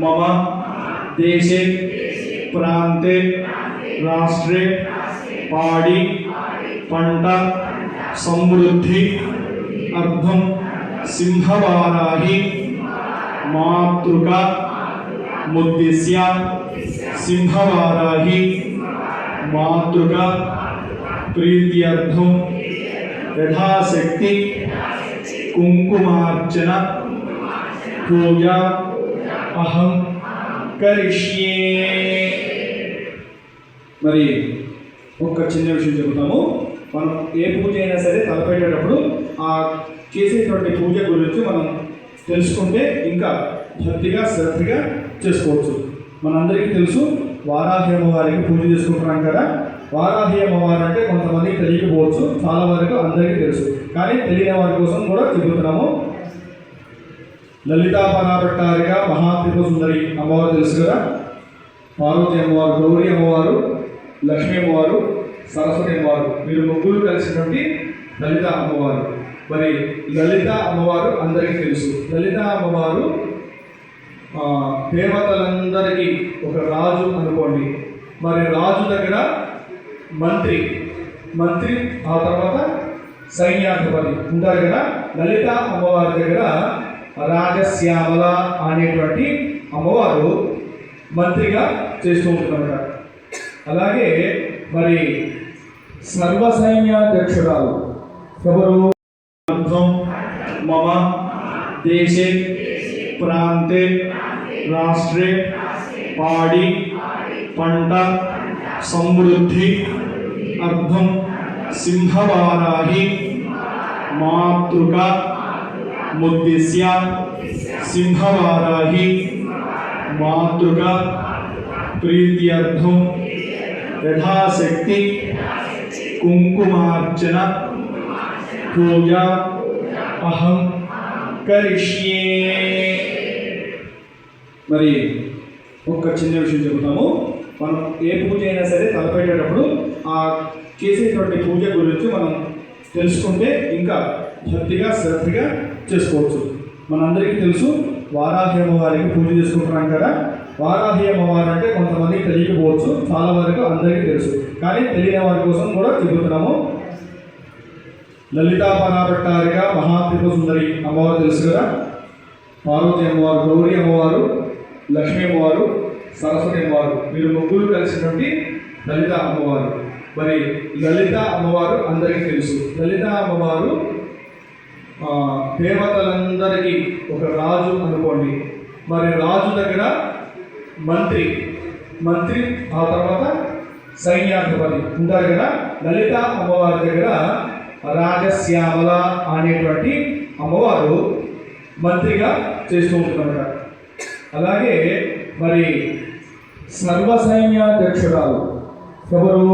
मम देशे प्रांते राष्ट्रे पाड़ी पंट समृद्धि अर्थम सिंहवाराहि मातृका मुद्दिश्य सिंहवाराहि मातृका प्रीत्यर्थम यथाशक्ति कुंकुमार्चना पूजा अहम करिष्ये। మరి ఒక చిన్న విషయం చెబుతాము. మనం ఏ పూజ అయినా సరే తలపెట్టేటప్పుడు ఆ చేసేటువంటి పూజ గురించి మనం తెలుసుకుంటే ఇంకా భక్తిగా శ్రద్ధగా చేసుకోవచ్చు. మనందరికీ తెలుసు వారాహి అమ్మవారికి పూజ చేసుకుంటున్నాం కదా. వారాహి అమ్మవారు అంటే కొంతమందికి తెలియకపోవచ్చు, చాలా వరకు అందరికీ తెలుసు. కానీ తెలియని వారి కోసం కూడా చెబుతున్నాము. లలితా పరాభట్టారిక మహాత్రిపుర సుందరి అమ్మవారు తెలుసు కదా. పార్వతి అమ్మవారు, గౌరీ అమ్మవారు, లక్ష్మీ అమ్మవారు, సరస్వతి అమ్మవారు, వీరు ముగ్గురు కలిసినటువంటి లలిత అమ్మవారు. మరి లలిత అమ్మవారు అందరికీ తెలుసు. లలిత అమ్మవారు దేవతలందరికీ ఒక రాజు అనుకోండి. మరి రాజు దగ్గర మంత్రి ఆ తర్వాత సైన్యాధిపతి ఉంటారు కదా. లలిత అమ్మవారి దగ్గర రాజశ్యామల అనేటువంటి అమ్మవారు మంత్రిగా చేస్తూ ఉంటున్నారు. అలాగే మరి సర్వసైన్యాధ్యక్షురాలు ఎవరు? మమ దేశే ప్రాంతే రాష్ట్రే పాడి పంట సమృద్ధి అర్థం సింహవారాహి మాతృకా ముద్దిశ్య సింహవారాహి మాతృకా ప్రీత్యర్థం యథాశక్తి కుంకుమార్చన పూజా అహం కరిష్యే. మరి ఒక చిన్న విషయం చెబుతాము. మనం ఏ పూజ అయినా సరే తలపెట్టేటప్పుడు ఆ చేసేటువంటి పూజ గురించి మనం తెలుసుకుంటే ఇంకా భక్తిగా శ్రద్ధగా చేసుకోవచ్చు. మనందరికీ తెలుసు వారాహి అమ్మవారికి పూజ చేసుకుంటున్నాం కదా. వారాహి అమ్మవారు అంటే కొంతమందికి తెలియకపోవచ్చు, చాలా వరకు అందరికీ తెలుసు. కానీ తెలియని వారి కోసం కూడా చెబుతున్నాము. లలితా పరాభట్టారిక మహాత్రిపుర సుందరి అమ్మవారు తెలుసు కదా. పార్వతి అమ్మవారు, గౌరీ అమ్మవారు, లక్ష్మీ అమ్మవారు, సరస్వతి అమ్మవారు, వీరు ముగ్గురు కలిసినటువంటి లలిత అమ్మవారు. మరి లలిత అమ్మవారు అందరికీ తెలుసు. లలిత అమ్మవారు దేవతలందరికీ ఒక రాజు అనుకోండి. మరి రాజు దగ్గర మంత్రి ఆ తర్వాత సైన్యాధిపతి ఉంటారు కదా. లలిత అమ్మవారి దగ్గర రాజశ్యామల అనేటువంటి అమ్మవారు మంత్రిగా చేస్తూ ఉంటున్నారు. అలాగే మరి సర్వసైన్యాధ్యక్షురాలు ఎవరు?